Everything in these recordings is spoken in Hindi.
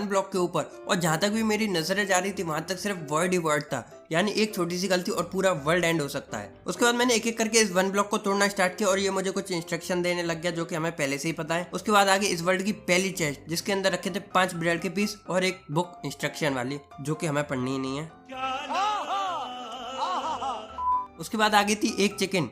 ब्लॉक के ऊपर, और जहाँ तक भी मेरी नजरें जा रही थी वहां तक सिर्फ वर्ड ही वर्ड था, यानी एक छोटी सी गलती और पूरा वर्ल्ड एंड हो सकता है। उसके बाद मैंने एक एक करके इस 1 ब्लॉक को तोड़ना स्टार्ट किया और ये मुझे कुछ इंस्ट्रक्शन देने लग गया जो कि हमें पहले से ही पता है। उसके बाद आगे इस वर्ल्ड की पहली चेस्ट जिसके अंदर रखे थे 5 ब्रेड के पीस और एक बुक इंस्ट्रक्शन वाली जो कि हमें पढ़नी ही नहीं है। उसके बाद आगे थी एक चिकन,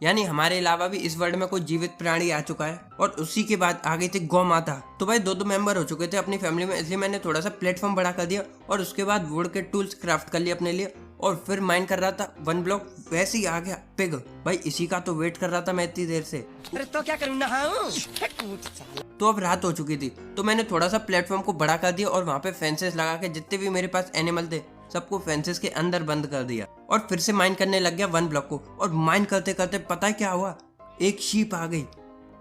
यानी हमारे अलावा भी इस वर्ल्ड में कोई जीवित प्राणी आ चुका है। और उसी के बाद आगे थे गौ माता। तो भाई दो मेंबर हो चुके थे अपनी फैमिली में, इसलिए मैंने थोड़ा सा प्लेटफॉर्म बड़ा कर दिया और उसके बाद वुड के टूल्स क्राफ्ट कर लिए अपने लिए। और फिर माइन कर रहा था 1 ब्लॉक, वैसे ही आ गया पिग। भाई इसी का तो वेट कर रहा था मैं इतनी देर से। अरे तो क्या करूं, नहाऊं? तो अब रात हो चुकी थी, तो मैंने थोड़ा सा प्लेटफॉर्म को बड़ा कर दिया और वहाँ पे फेंसेस लगा के जितने भी मेरे पास एनिमल थे सबको फेंसेस के अंदर बंद कर दिया और फिर से माइन करने लग गया 1 ब्लॉक को। और माइन करते करते पता है क्या हुआ, एक शीप आ गई।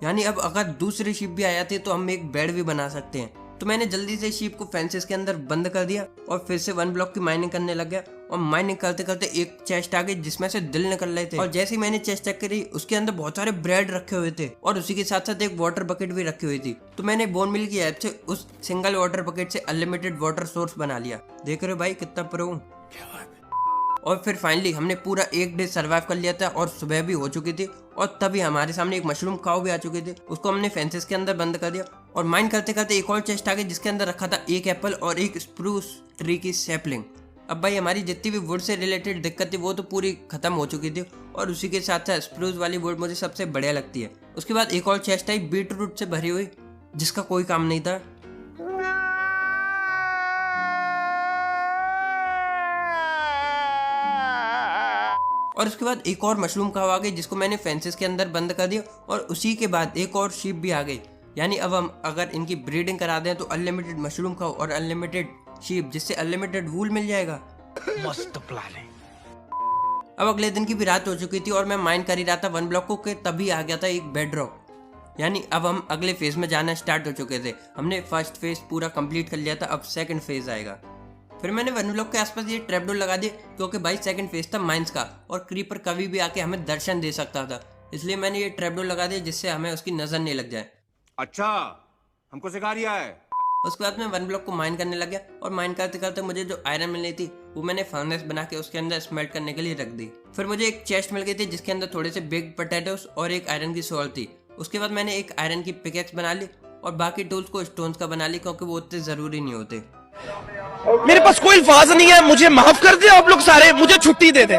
यानी अब अगर दूसरी शीप भी आ जाती तो हम एक बेड भी बना सकते हैं। तो मैंने जल्दी से शीप को फेंसेस के अंदर बंद कर दिया और फिर से 1 ब्लॉक की माइनिंग करने लग गया। और माइनिंग करते करते एक चेस्ट आ गई जिसमें से दिल निकल रहे थे। और जैसे ही मैंने चेस्ट चेक करी उसके अंदर बहुत सारे ब्रेड रखे हुए थे और उसी के साथ साथ एक वाटर बकेट भी रखी हुई थी। तो मैंने बोन मिल की ऐप से उस सिंगल वाटर बकेट से अनलिमिटेड वाटर सोर्स बना लिया। देख रहे हो भाई कितना प्रो हूं। और फिर फाइनली हमने पूरा एक डे सरवाइव कर लिया था और सुबह भी हो चुकी थी। और तभी हमारे सामने एक मशरूम काऊ भी आ चुकी थी, उसको हमने फेंसेस के अंदर बंद कर दिया। और माइन करते करते एक और चेस्ट आ गई जिसके अंदर रखा था एक एप्पल और एक स्प्रूस ट्री की सैपलिंग। अब भाई हमारी जितनी भी वुड से रिलेटेड दिक्कत थी वो तो पूरी खत्म हो चुकी थी और उसी के साथ साथ स्प्रूस वाली वुड मुझे सबसे बढ़िया लगती है। उसके बाद एक और चेस्ट आई बीट रूट से भरी हुई जिसका कोई काम नहीं था। और उसके बाद एक और मशरूम काऊ आ गई जिसको मैंने फेंसेस के अंदर बंद कर दिया। और उसी के बाद एक और शीप भी आ गई, यानी अब हम अगर इनकी ब्रीडिंग करा दें तो अनलिमिटेड मशरूम काऊ और अनलिमिटेड शीप, जिससे अनलिमिटेड वूल मिल जाएगा। मस्त प्लान है। अब अगले दिन की भी रात हो चुकी थी और मैं माइन कर ही रहा था 1 ब्लॉक को कि तभी आ गया था एक बेडरॉक। यानी अब हम अगले फेज में जाना स्टार्ट हो चुके थे। हमने फर्स्ट फेज पूरा कंप्लीट कर लिया था, अब सेकंड फेज आएगा। फिर मैंने 1 ब्लॉक के आसपास ये ट्रैपडोर लगा दिए क्योंकि भाई सेकंड फेज था माइंस का और क्रीपर कभी भी आके हमें दर्शन दे सकता था, इसलिए मैंने ये ट्रैपडोर लगा दिया जिससे हमें उसकी नजर नहीं लग जाए। अच्छा, हमको सिखा रिया है। उसके बाद मैं 1 ब्लॉक को माइन करने लग गया और माइन करते करते मुझे जो आयरन मिल रही थी वो मैंने फर्नेस बना के उसके अंदर स्मेल्ट करने के लिए रख दी। फिर मुझे एक चेस्ट मिल गई थी जिसके अंदर थोड़े से बिग पोटैटोस और एक आयरन की सोल थी। उसके बाद मैंने एक आयरन की पिकेक्स बना ली और बाकी टूल्स को स्टोन्स का बना ली क्योंकि वो उतने जरूरी नहीं होते। मेरे पास कोई अल्फाज नहीं है, मुझे माफ कर दे आप लोग सारे, मुझे छुट्टी दे दे,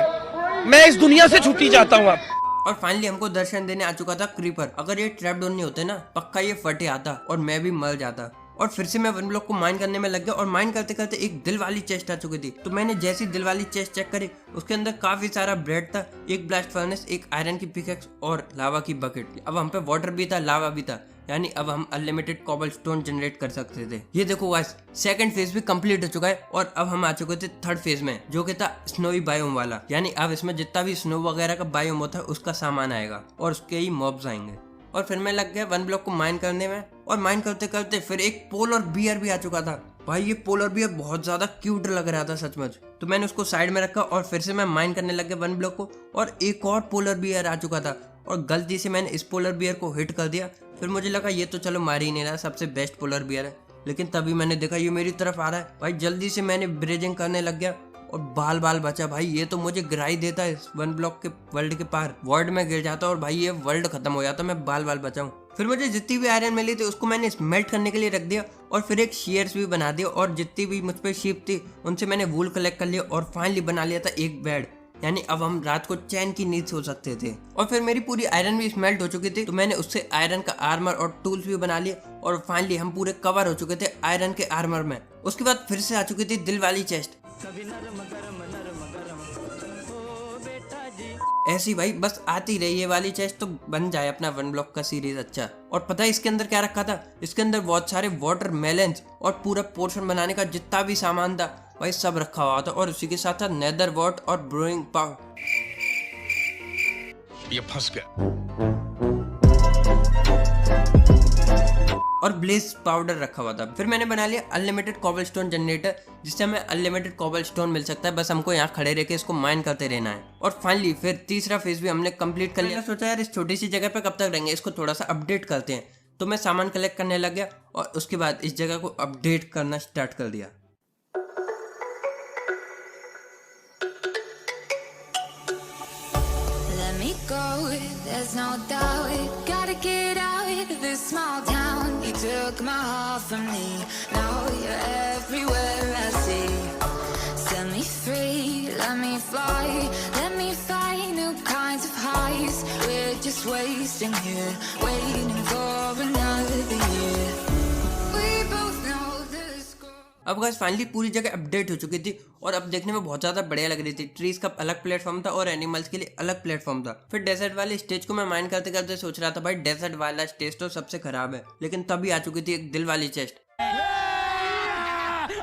मैं इस दुनिया से छुट्टी चाहता हूँ अब। और फाइनली हमको दर्शन देने आ चुका था क्रीपर। अगर ये ट्रैपडोर नहीं होते ना पक्का ये फटे आता और मैं भी मर जाता। और फिर से मैं 1 ब्लॉक को माइन करने में लग गया और माइन करते करते एक दिल वाली चेस्ट आ चुकी थी। तो मैंने जैसी दिल वाली चेस्ट चेक करी उसके अंदर काफी सारा ब्रेड था, एक ब्लास्ट फर्नेस, एक आयरन की पिकेक्स और लावा की बकेट। अब हम पे वाटर भी था, लावा भी था, यानी अब हम अनलिमिटेड कोबलस्टोन जनरेट कर सकते थे। ये देखो गाइस, सेकंड फेज भी कंप्लीट हो चुका है और अब हम आ चुके थे थर्ड फेज में जो कि था स्नोवी बायोम वाला। यानी अब इसमें जितना भी स्नो वगैरह का बायोम होता है उसका सामान आएगा और उसके ही मॉब्स आएंगे। और फिर मैं लग गया 1 ब्लॉक को माइन करने में और माइन करते करते फिर एक पोलर बियर भी आ चुका था। भाई ये पोलर बियर बहुत ज्यादा क्यूट लग रहा था सचमुच। तो मैंने उसको साइड में रखा और फिर से मैं माइन करने लग गया 1 ब्लॉक को और एक और पोलर बियर आ चुका था और गलती से मैंने इस पोलर बियर को हिट कर दिया। फिर मुझे लगा ये तो चलो मार ही नहीं रहा, सबसे बेस्ट पोलर बियर है, लेकिन तभी मैंने देखा ये मेरी तरफ आ रहा है। भाई जल्दी से मैंने ब्रेजिंग करने लग गया और बाल बचा। भाई ये तो मुझे गिरा ही देता है 1 ब्लॉक के वर्ल्ड के पार, वर्ल्ड में गिर जाता और भाई ये वर्ल्ड खत्म हो जाता, मैं बाल बचाऊं। फिर मुझे जितनी भी आयरन मिली थी उसको मैंने स्मेल्ट करने के लिए रख दिया और फिर एक शेयर्स भी बना दिया और जितनी भी मुझ पे शीप थी उनसे मैंने वूल कलेक्ट कर लिया और फाइनली बना लिया था एक बेड। यानी अब हम रात को चैन की नींद सो सकते थे। और फिर मेरी पूरी आयरन भी स्मेल्ट हो चुकी थी तो मैंने उससे आयरन का आर्मर और टूल्स भी बना लिए और फाइनली हम पूरे कवर हो चुके थे आयरन के आर्मर में। उसके बाद फिर से आ चुकी थी दिल वाली चेस्ट। ऐसी भाई बस आती रही ये वाली चेस्ट तो बन जाए अपना 1 ब्लॉक का सीरीज अच्छा। और पता है इसके अंदर क्या रखा था? इसके अंदर बहुत सारे वाटर मेलन्स और पूरा पोर्शन बनाने का जितना भी सामान था भाई सब रखा हुआ था और उसी के साथ साथ नेदर वॉट और ब्रूइंग पाउडर। ये फंस गया। और ब्लेज पाउडर रखा हुआ था। फिर मैंने बना लिया अनलिमिटेड कोबलस्टोन जनरेटर जिससे हमें अनलिमिटेड कोबलस्टोन मिल सकता है, बस हमको यहाँ खड़े रह के इसको माइन करते रहना है। और फाइनली फिर तीसरा फेज भी हमने कंप्लीट कर लिया। सोचा यार इस छोटी सी जगह पे कब तक रहेंगे, इसको थोड़ा सा अपडेट करते हैं। तो मैं सामान कलेक्ट करने लग गया और उसके बाद इस जगह को अपडेट करना स्टार्ट कर दिया। Let me go, there's no doubt. Gotta get out of this small town. You took my heart from me. Now you're everywhere I see. Set me free, let me fly. Let me find new kinds of highs. We're just wasting here, waiting for another year. We both know the score. अब गाइस फाइनली पूरी जगह अपडेट हो चुकी थी और अब देखने में बहुत ज्यादा बढ़िया लग रही थी। ट्रीज का अलग प्लेटफॉर्म था और एनिमल्स के लिए अलग प्लेटफॉर्म था। फिर डेजर्ट वाले स्टेज को मैं माइन करते करते सोच रहा था भाई डेजर्ट वाला स्टेज तो सबसे खराब है, लेकिन तभी आ चुकी थी एक दिल वाली चेस्ट।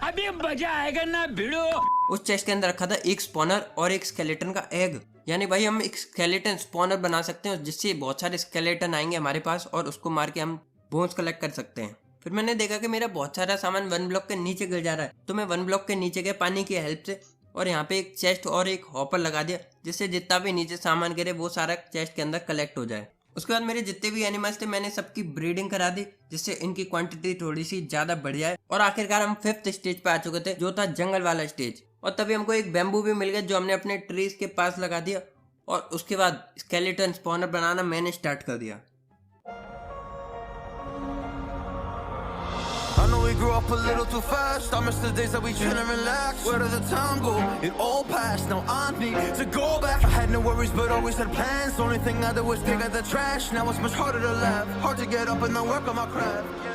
अभी मजा आएगा ना भिड़ो। उस चेस्ट के अंदर रखा था एक स्पॉनर और एक स्केलेटन का एग, यानी भाई हम एक स्केलेटन स्पॉनर बना सकते हैं जिससे बहुत सारे स्केलेटन आएंगे हमारे पास और उसको मार के हम बोन्स कलेक्ट कर सकते हैं। फिर मैंने देखा कि मेरा बहुत सारा सामान 1 ब्लॉक के नीचे गिर जा रहा है, तो मैं 1 ब्लॉक के नीचे गए पानी की हेल्प से और यहाँ पे एक चेस्ट और एक हॉपर लगा दिया जिससे जितना भी नीचे सामान गिरे वो सारा चेस्ट के अंदर कलेक्ट हो जाए। उसके बाद मेरे जितने भी एनिमल्स थे मैंने सबकी ब्रीडिंग करा दी जिससे इनकी क्वांटिटी थोड़ी सी ज्यादा बढ़ जाए और आखिरकार हम 5th स्टेज पे आ चुके थे जो था जंगल वाला स्टेज। और तभी हमको एक बैम्बू भी मिल गया जो हमने अपने ट्रीज के पास लगा दिया और उसके बाद स्केलेटन स्पॉनर बनाना मैंने स्टार्ट कर दिया। I know we grew up a little too fast. I miss the days that we chill and relax. Where did the time go? It all passed. Now I need to go back. I had no worries, but always had plans. The only thing I did was dig at the trash. Now it's much harder to laugh. Hard to get up and then work on my craft.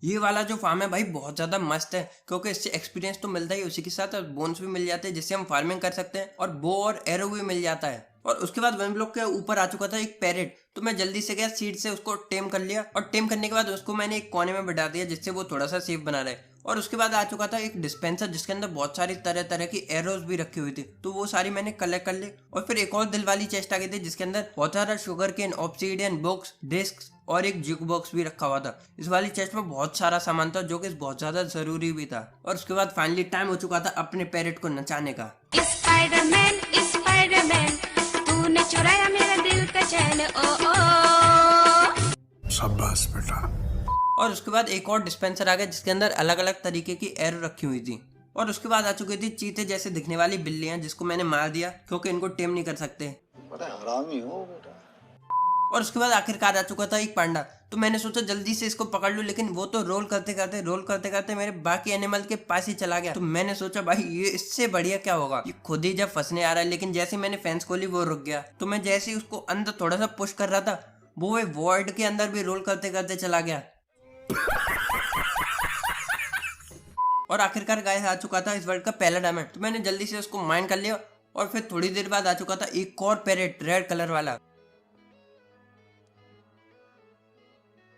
ये वाला जो फार्म है भाई बहुत ज्यादा मस्त है क्योंकि इससे एक्सपीरियंस तो मिलता ही, उसी के साथ बोन्स भी मिल जाते हैं जिससे हम फार्मिंग कर सकते हैं और बो और एरो भी मिल जाता है। और उसके बाद 1 ब्लॉक के ऊपर आ चुका था एक पैरेट, तो मैं जल्दी से गया सीड से उसको टेम कर लिया और टेम करने के बाद उसको मैंने एक कोने में बिठा दिया जिससे वो थोड़ा सा सेफ बना रहे। और उसके बाद आ चुका था एक डिस्पेंसर जिसके अंदर बहुत सारी तरह तरह की एरोज भी रखी हुई थी, तो वो सारी मैंने कलेक्ट कर ली। और फिर एक और दिल वाली चेस्ट आ गई थी जिसके अंदर बहुत सारा sugar cane, obsidian box, disc और एक जुक बॉक्स भी रखा हुआ था। इस वाली चेस्ट में बहुत सारा सामान था जो कि बहुत ज्यादा जरूरी भी था। और उसके बाद फाइनली टाइम हो चुका था अपने पैरेट को नचाने का। स्पाइडरमैन स्पाइडरमैन तूने चुराया मेरा दिल का चैन ओ ओ। शाबाश बेटा। और उसके बाद एक और डिस्पेंसर आ गया जिसके अंदर अलग अलग तरीके की एरो रखी हुई थी। और उसके बाद आ चुकी थी चीते जैसे दिखने वाली बिल्लियां जिसको मैंने मार दिया क्योंकि इनको टेम नहीं कर सकते। बड़ा हरामी हो बेटा। और उसके बाद आखिरकार आ चुका था एक पांडा, तो मैंने सोचा जल्दी से इसको पकड़ लूं, लेकिन वो तो रोल करते करते मेरे बाकी एनिमल के पास ही चला गया। तो मैंने सोचा भाई ये इससे बढ़िया क्या होगा, ये खुद ही जब फंसने आ रहा है। लेकिन जैसे मैंने फेंस खोली वो रुक गया, तो मैं जैसे ही उसको अंदर थोड़ा सा पुश कर रहा था वो वर्ल्ड के अंदर भी रोल करते करते चला गया। और आखिरकार गाइस आ चुका था इस वर्ल्ड का पहला डायमंड, तो मैंने जल्दी से उसको माइन कर लिया। और फिर थोड़ी देर बाद आ चुका था एक और पैरेट रेड कलर वाला,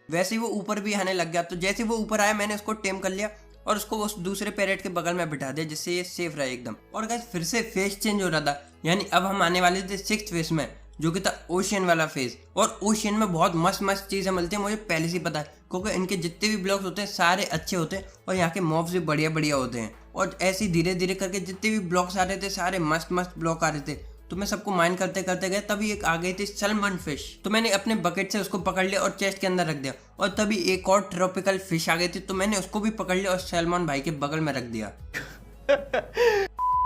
वैसे ही वो ऊपर भी आने लग गया। तो जैसे वो ऊपर आया मैंने उसको टेम कर लिया और उसको उस दूसरे पैरेट के बगल में बिठा दिया जिससे ये सेफ रहे एकदम। और गाइस फिर से फेस चेंज हो रहा था, यानी अब हम आने वाले थे 6th फेज में जो कि था ओशियन वाला फेज। और ओशियन में बहुत मस्त मस्त चीजें मिलती हैं, मुझे पहले से पता है क्योंकि इनके जितने भी ब्लॉक्स होते हैं सारे अच्छे होते हैं और यहाँ के मॉब्स भी बढ़िया बढ़िया होते हैं। और ऐसे धीरे धीरे करके जितने भी ब्लॉक्स आ रहे थे सारे मस्त मस्त ब्लॉक आ रहे थे, तो मैं सबको माइन करते करते गए। तभी एक आ गई थी सैल्मन फिश, तो मैंने अपने बकेट से उसको पकड़ लिया और चेस्ट के अंदर रख दिया। और तभी एक और ट्रॉपिकल फिश आ गई थी, तो मैंने उसको भी पकड़ लिया और सैल्मन भाई के बगल में रख दिया।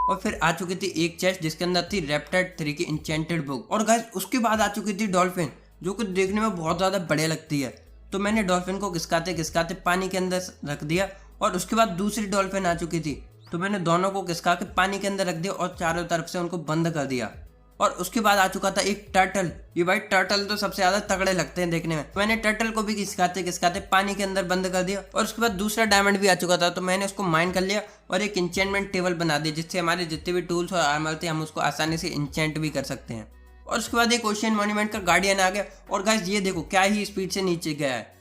और फिर आ चुकी थी एक चेस्ट जिसके अंदर थी रैप्टर 3 की इंचेंटेड बुक। और गाइस उसके बाद आ चुकी थी डॉल्फिन जो कि देखने में बहुत ज्यादा बढ़िया लगती है, तो मैंने डॉल्फिन को घिसकाते घिसकाते पानी के अंदर रख दिया। और उसके बाद दूसरी डॉल्फिन आ चुकी थी, तो मैंने दोनों को घिसका के पानी के अंदर रख दिया और चारों तरफ से उनको बंद कर दिया। और उसके बाद आ चुका था एक टर्टल। ये भाई टर्टल तो सबसे ज्यादा तगड़े लगते हैं देखने में, मैंने टर्टल को भी घिसकाते घिसकाते पानी के अंदर बंद कर दिया। और उसके बाद दूसरा डायमंड भी आ चुका था, तो मैंने उसको माइन कर लिया और एक इंचेंटमेंट टेबल बना दिया जिससे हमारे जितने भी टूल्स और आर्मर थे हम उसको आसानी से इंचेंट भी कर सकते हैं। और उसके बाद एक ओशियन मॉन्यूमेंट का गार्डियन आ गया और गाइस ये देखो क्या ही स्पीड से नीचे गया है।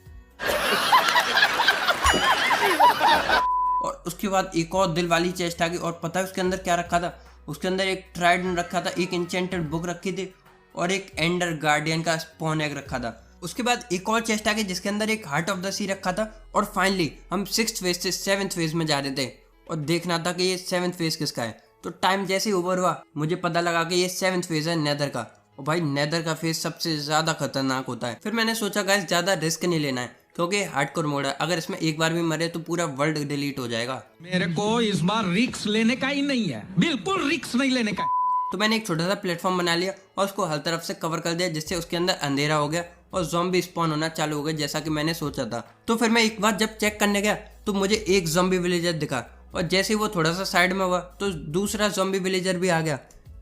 और उसके बाद एक और दिल वाली चेस्ट आ गई और पता है उसके अंदर क्या रखा था, उसके अंदर एक ट्राइडेंट रखा था, एक इंचेंटेड बुक रखी थी और एक एंडर गार्डियन का स्पॉन एग रखा था। उसके बाद एक और चेस्ट आ गई जिसके अंदर एक हार्ट ऑफ द सी रखा था। और फाइनली हम 6th फेज से 7th फेज में जा रहे थे और देखना था कि ये 7th फेज किसका है। तो टाइम जैसे ओवर हुआ मुझे पता लगा कि ये 7th फेज है नेदर का। और भाई नेदर का फेस सबसे ज्यादा खतरनाक होता है। फिर मैंने सोचा गाइस ज्यादा रिस्क नहीं लेना है क्योंकि हार्डकोर मोड है, अगर इसमें एक बार भी मरे तो पूरा वर्ल्ड डिलीट हो जाएगा। मेरे को इस बार रिक्स लेने का ही नहीं है, बिल्कुल रिक्स नहीं लेने का। तो मैंने एक छोटा सा प्लेटफॉर्म बना लिया और उसको हर तरफ से कवर कर दिया, जिससे उसके अंदर अंधेरा हो गया और ज़ॉम्बी स्पॉन होना चालू हो गया जैसा कि मैंने सोचा था। तो फिर मैं एक बार जब चेक करने गया तो मुझे एक ज़ॉम्बी विलेजर दिखा और जैसे ही वो थोड़ा सा साइड में हुआ तो दूसरा ज़ॉम्बी विलेजर भी आ गया।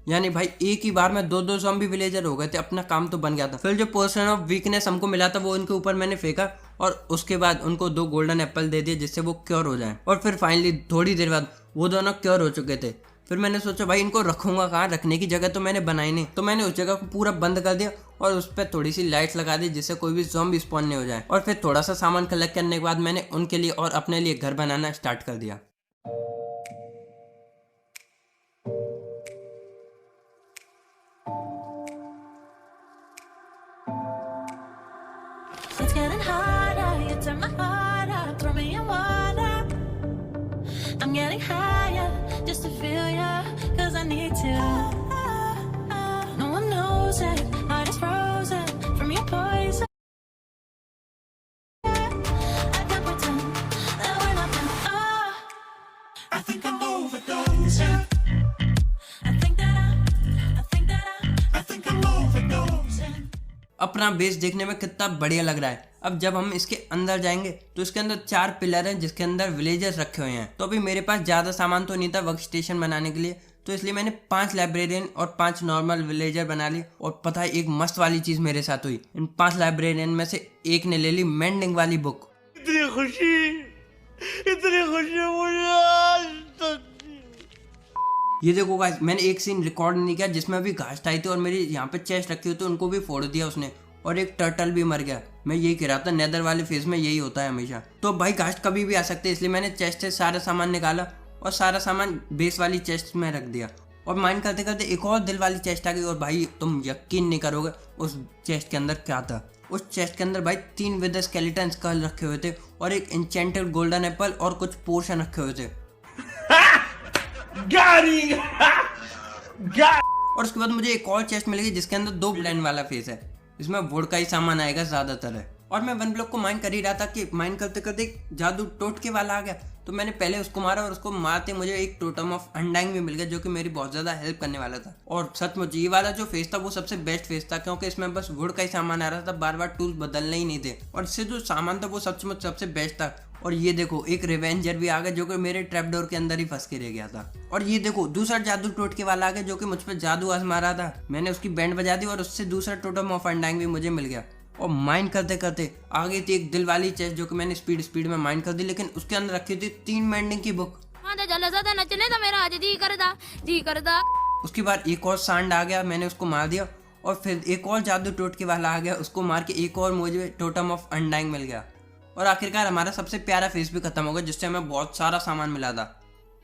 यानी भाई एक ही बार में दो ज़ॉम्बी विलेजर हो गए थे, अपना काम तो बन गया था। फिर जो पोर्शन ऑफ वीकनेस हमको मिला था वो उनके ऊपर मैंने फेंका और उसके बाद उनको 2 गोल्डन एप्पल दे दिए जिससे वो क्योर हो जाए। और फिर फाइनली थोड़ी देर बाद वो दोनों क्योर हो चुके थे। फिर मैंने सोचा भाई इनको रखूंगा कहाँ, रखने की जगह तो मैंने बनाई नहीं, तो मैंने उस जगह को पूरा बंद कर दिया और उस पर थोड़ी सी लाइट लगा दी जिससे कोई भी ज़ॉम्बी स्पॉन नहीं हो जाए। और फिर थोड़ा सा सामान कलेक्ट करने के बाद मैंने उनके लिए और अपने लिए घर बनाना स्टार्ट कर दिया। It's getting harder, you turn my heart up, throw me in water. I'm getting higher, just to feel ya, cause I need to. No one knows it, heart is frozen from your poison. I can't pretend that we're not meant. Oh, I think I'm overdosing. I think I'm overdosing. अपना बेस देखने में कितना बढ़िया लग रहा है। अब जब हम इसके अंदर जाएंगे तो इसके अंदर 4 पिलर हैं जिसके अंदर विलेजर्स रखे हुए हैं। तो अभी मेरे पास ज़्यादा सामान तो नहीं था वर्क स्टेशन बनाने के लिए, तो इसलिए मैंने 5 लाइब्रेरियन और 5 नॉर्मल विलेजर बना लिए। और पता है एक मस्त वाली चीज़ मेरे साथ हुई, इन 5 लाइब्रेरियन में से एक ने ले ली मेंडिंग वाली बुक। इतनी खुशी मुझे आज तक। ये देखो गाइस, मैंने एक सीन रिकॉर्ड नहीं किया जिसमें अभी घास आई थी और मेरी यहाँ पे चेस्ट रखी हुई थी, उनको भी फोड़ दिया उसने और एक टर्टल भी मर गया। मैं यही कह रहा था नेदर वाले फेज में यही होता है हमेशा। तो भाई घास कभी भी आ सकते हैं, इसलिए मैंने चेस्ट से सारा सामान निकाला और सारा सामान बेस वाली चेस्ट में रख दिया। और माइंड करते करते एक और दिल वाली चेस्ट आ गई और भाई तुम यकीन नहीं करोगे उस चेस्ट के अंदर क्या था। उस चेस्ट के अंदर भाई 3 विद स्केलेटन स्कल रखे हुए थे और एक इंचेंटेड गोल्डन एप्पल और कुछ पोर्शन रखे हुए थे। और उसके बाद मुझे एक और चेस्ट मिल गई जिसके अंदर 2 ब्लैंड वाला फेस है, इसमें वुड का ही सामान आएगा ज्यादातर है। और मैं वन ब्लॉक को माइन कर ही रहा था कि माइन करते करते एक जादू टोटके वाला आ गया, तो मैंने पहले उसको मारा और उसको मारते मुझे एक टोटम ऑफ अनडाइंग भी मिल गया जो कि मेरी बहुत ज्यादा हेल्प करने वाला था। और सचमुच ये वाला जो फेस था वो सबसे बेस्ट फेस था क्योंकि इसमें बस वुड का ही सामान आ रहा था, बार बार टूल्स बदलने ही नहीं थे और इससे जो सामान था वो सचमुच सबसे बेस्ट था। और ये देखो एक रिवेंजर भी आ गया जो कि मेरे ट्रैपडोर के अंदर ही फंस के रह गया था। और ये देखो दूसरा जादू टोटके वाला आ गया जो कि मुझ पर जादू आजमा रहा था, मैंने उसकी बैंड बजा दी और उससे दूसरा टोटम ऑफ अनडाइंग भी मुझे मिल गया। और माइन करते करते आ गई थी एक दिल वाली चेस्ट जो कि मैंने स्पीड में माइन कर दी, लेकिन उसके अंदर रखी थी 3 मेंडिंग की बुक। जी करदा। उसके बाद एक और सांड आ गया, मैंने उसको मार दिया और फिर एक और जादू टोटके वाला आ गया, उसको मार के एक और मुझे टोटम ऑफ अनडाइंग मिल गया। और आखिरकार हमारा सबसे प्यारा फेस भी खत्म हो गया जिससे हमें बहुत सारा सामान मिला था।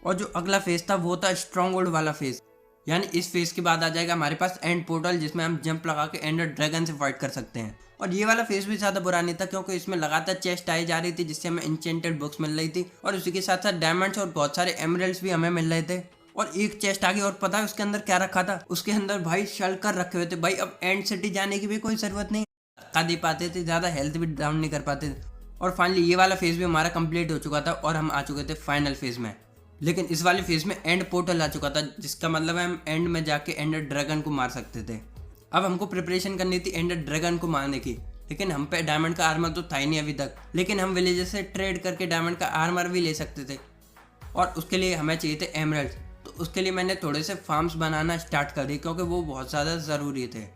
और जो अगला फेस था वो था स्ट्रॉन्ग होल्ड वाला फेस, यानी इस फेस के बाद आ जाएगा हमारे पास एंड पोर्टल जिसमें हम जंप लगा के एंडर ड्रैगन से फाइट कर सकते हैं। और ये वाला फेस भी ज़्यादा बुरा नहीं था क्योंकि इसमें लगातार चेस्ट आई जा रही थी जिससे हमें इंचेंटेड बुक्स मिल रही थी और उसी के साथ साथ डायमंड्स और बहुत सारे एमरल्ड्स भी हमें मिल रहे थे। और एक चेस्ट आ गई और पता है उसके अंदर क्या रखा था, उसके अंदर भाई शल्कर रखे हुए थे। भाई अब एंड सिटी जाने की भी कोई ज़रूरत नहीं, धक्का दे पाते थे, ज़्यादा हेल्थ भी डाउन नहीं कर पाते थे। और फाइनली ये वाला फेज भी हमारा कंप्लीट हो चुका था और हम आ चुके थे फाइनल फेज में। लेकिन इस वाले फेज में एंड पोर्टल आ चुका था जिसका मतलब है हम एंड में जाके एंडर ड्रैगन को मार सकते थे। अब हमको प्रिपरेशन करनी थी एंडर ड्रैगन को मारने की, लेकिन हम पे डायमंड का आर्मर तो था ही नहीं अभी तक, लेकिन हम विलेजर से ट्रेड करके डायमंड का आर्मर भी ले सकते थे और उसके लिए हमें चाहिए थे एमरल्ड्स। तो उसके लिए मैंने थोड़े से फार्म्स बनाना स्टार्ट कर दिए क्योंकि वो बहुत ज़्यादा ज़रूरी थे।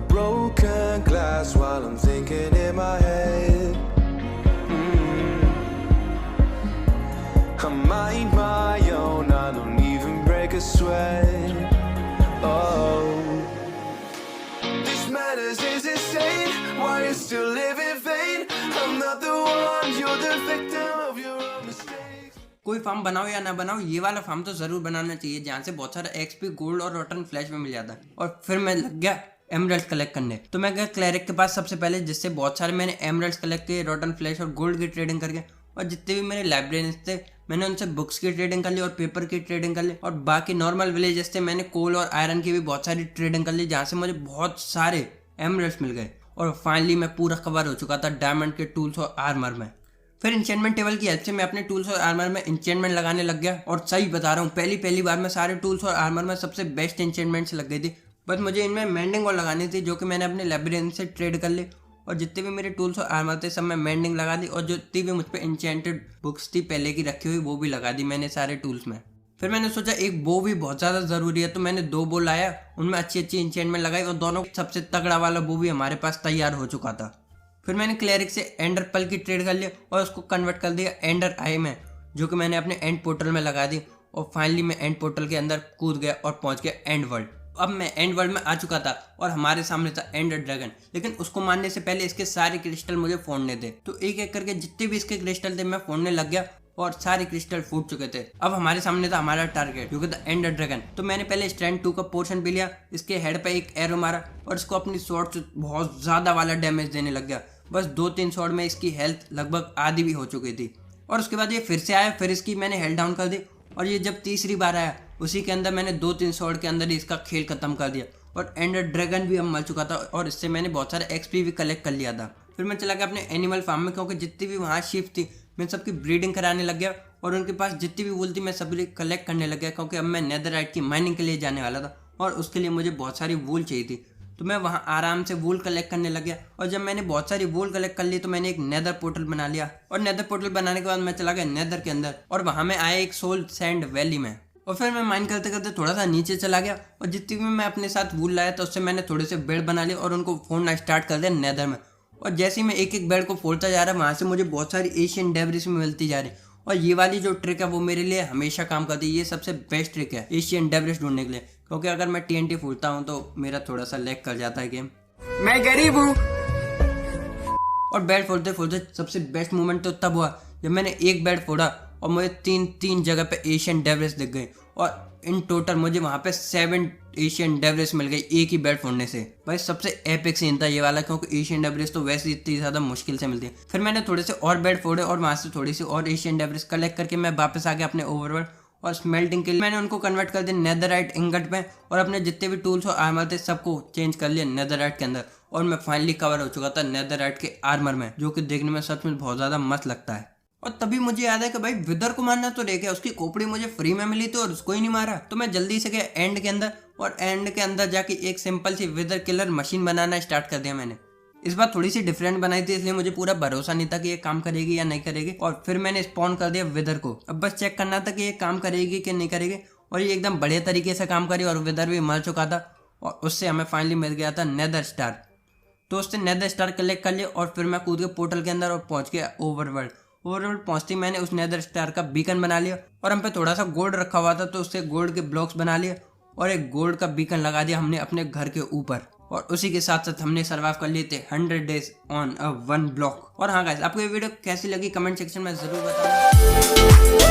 Broken glass while I'm thinking in my head. I mind my own, I don't even break a sweat. Oh, this madness is insane. Why you still live in vain? I'm not the one, you're the victim of your own mistakes. कोई फार्म बनाओ या ना बनाओ, ये वाला फार्म तो जरूर बनाना चाहिए जहाँ से बहुत सारा एक्सपी, गोल्ड और रोटन फ्लैश में मिल जाता है। और फिर मैं लग गया एमरल्ड कलेक्ट करने। तो मैं गया क्लैरिक के पास सबसे पहले, जिससे बहुत सारे मैंने एमरल्ड्स कलेक्ट किए, रॉटन फ्लैश और गोल्ड की ट्रेडिंग करके। और जितने भी मेरे लाइब्रेरियंस थे मैंने उनसे बुक्स की ट्रेडिंग कर ली और पेपर की ट्रेडिंग कर ली। और बाकी नॉर्मल विलेजेस थे मैंने कोल और आयरन की भी बहुत सारी ट्रेडिंग कर ली, जहाँ से मुझे बहुत सारे एमरल्ड्स मिल गए। और फाइनली मैं पूरा कवर हो चुका था डायमंड के टूल्स और आर्मर में। फिर इंचेंटमेंट टेबल की हेल्प से मैं अपने टूल्स और आर्मर में इंचेंटमेंट लगाने लग गया। और सही बता रहा हूँ, पहली बार में सारे टूल्स और आर्मर में सबसे बेस्ट इंचेंटमेंट्स लग गई थी। बस मुझे इनमें मेंडिंग और लगानी थी, जो कि मैंने अपने लाइब्रेरियन से ट्रेड कर ली। और जितने भी मेरे टूल्स और आर्मर थे सब मैं मेंडिंग लगा दी। और जितनी भी मुझ पर इंचेंटेड बुक्स थी पहले की रखी हुई, वो भी लगा दी मैंने सारे टूल्स में। फिर मैंने सोचा एक बो भी बहुत ज़्यादा ज़रूरी है, तो मैंने 2 बो लाया, उनमें अच्छी इंचेंटमेंट लगाई और दोनों सबसे तगड़ा वाला बो भी हमारे पास तैयार हो चुका था। फिर मैंने क्लैरिक से एंडर पल की ट्रेड कर लिया और उसको कन्वर्ट कर दिया एंडर आई में, जो कि मैंने अपने एंड पोर्टल में लगा दी। और फाइनली मैं एंड पोर्टल के अंदर कूद गया और पहुंच गया एंड वर्ल्ड। अब मैं एंड वर्ल्ड में आ चुका था और हमारे सामने था एंडर ड्रैगन, लेकिन उसको मारने से पहले इसके सारे क्रिस्टल मुझे फोड़ने थे। तो एक एक करके जितने भी इसके क्रिस्टल थे मैं फोड़ने लग गया और सारे क्रिस्टल फूट चुके थे। अब हमारे सामने था हमारा टारगेट, जो कि था एंडर ड्रैगन। तो मैंने पहले स्ट्रेंथ 2 का पोर्शन भी लिया, इसके हेड पे एक एरो मारा और इसको अपनी स्वॉर्ड से बहुत ज़्यादा वाला डैमेज देने लग गया। बस 2-3 शॉट में इसकी हेल्थ लगभग आधी भी हो चुकी थी। और उसके बाद ये फिर से आया, फिर इसकी मैंने हेल्थ डाउन कर दी। और ये जब तीसरी बार आया, उसी के अंदर मैंने 2-3 शॉट के अंदर ही इसका खेल खत्म कर दिया। और एंडर ड्रैगन भी अब मर चुका था और इससे मैंने बहुत सारे एक्सपी भी कलेक्ट कर लिया था। फिर मैं चला गया अपने एनिमल फार्म में, क्योंकि जितनी भी वहाँ शिप थी मैं सबकी ब्रीडिंग कराने लग गया। और उनके पास जितनी भी वूल थी मैं सभी कलेक्ट करने लग गया, क्योंकि अब मैं नेदरराइट की माइनिंग के लिए जाने वाला था और उसके लिए मुझे बहुत सारी वूल चाहिए थी। तो मैं वहाँ आराम से वूल कलेक्ट करने लग गया। और जब मैंने बहुत सारी वूल कलेक्ट कर ली तो मैंने एक नेदर पोर्टल बना लिया। और नेदर पोर्टल बनाने के बाद मैं चला गया नेदर के अंदर और वहाँ मैं आया एक सोल सैंड वैली में। और फिर मैं माइन करते करते थोड़ा सा नीचे चला गया और जितनी भी मैं अपने साथ वूल लाया था उससे मैंने थोड़े से बेड बना लिए और उनको फोड़ना स्टार्ट कर दिया नेदर में। और जैसे ही मैं एक एक बेड को फोड़ता जा रहा वहाँ से मुझे बहुत सारी एशियन डेब्रिस में मिलती जा रही। और ये वाली जो ट्रिक है वो मेरे लिए हमेशा काम करती है। ये सबसे बेस्ट ट्रिक है एशियन डेब्रिस ढूंढने के लिए, क्योंकि अगर मैं TNT फोड़ता हूँ तो मेरा थोड़ा सा लैग कर जाता है गेम। मैं गरीब हूँ। और बेड फोड़ते फोड़ते सबसे बेस्ट मोमेंट तो तब हुआ जब मैंने एक बेड फोड़ा और मुझे 3 जगह पे एशियन डेब्रिस दिख गई। और इन टोटल मुझे वहाँ पे 7 एशियन डेब्रिस मिल गई एक ही बेड फोड़ने से। भाई सबसे एपिक सीन था ये वाला, क्योंकि एशियन डेब्रिस तो वैसे इतनी ज़्यादा मुश्किल से मिलती है। फिर मैंने थोड़े से और बेड फोड़े और वहाँ से थोड़ी सी और एशियन डेब्रिस कलेक्ट करके मैं वापस आ गया अपने ओवरवर्ल्ड। और स्मेल्टिंग के लिए मैंने उनको कन्वर्ट कर दिया नेदरराइट इंगट में और अपने जितने भी टूल्स और आर्मर थे सबको चेंज कर लिया नेदरराइट के अंदर। और मैं फाइनली कवर हो चुका था नेदरराइट के आर्मर में, जो कि देखने में सच में बहुत ज़्यादा मस्त लगता है। और तभी मुझे याद है कि भाई विदर को मारना तो रह गया, उसकी खोपड़ी मुझे फ्री में मिली थी और उसको ही नहीं मारा। तो मैं जल्दी से गया एंड के अंदर और एंड के अंदर जाके एक सिंपल सी विदर किलर मशीन बनाना स्टार्ट कर दिया मैंने। इस बार थोड़ी सी डिफरेंट बनाई थी, इसलिए मुझे पूरा भरोसा नहीं था कि ये काम करेगी या नहीं करेगी। और फिर मैंने स्पॉन कर दिया विदर को। अब बस चेक करना था कि ये काम करेगी कि नहीं करेगी। और ये एकदम बढ़िया तरीके से काम करी और विदर भी मर चुका था। और उससे हमें फाइनली मिल गया था नेदर स्टार। तो उससे नेदर स्टार कलेक्ट कर लिया और फिर मैं कूद के पोर्टल के अंदर और पहुंच गया ओवरवर्ल्ड। ओवरवर्ल्ड पहुंचते मैंने उस नेदर स्टार का बीकन बना लिया और हम पे थोड़ा सा गोल्ड रखा हुआ था तो उससे गोल्ड के ब्लॉक्स बना लिए और एक गोल्ड का बीकन लगा दिया हमने अपने घर के ऊपर। और उसी के साथ साथ हमने सर्वाइव कर लिए थे 100 डेज ऑन अ 1 ब्लॉक। और हाँ गाइस, आपको ये वीडियो कैसी लगी कमेंट सेक्शन में जरूर बताना।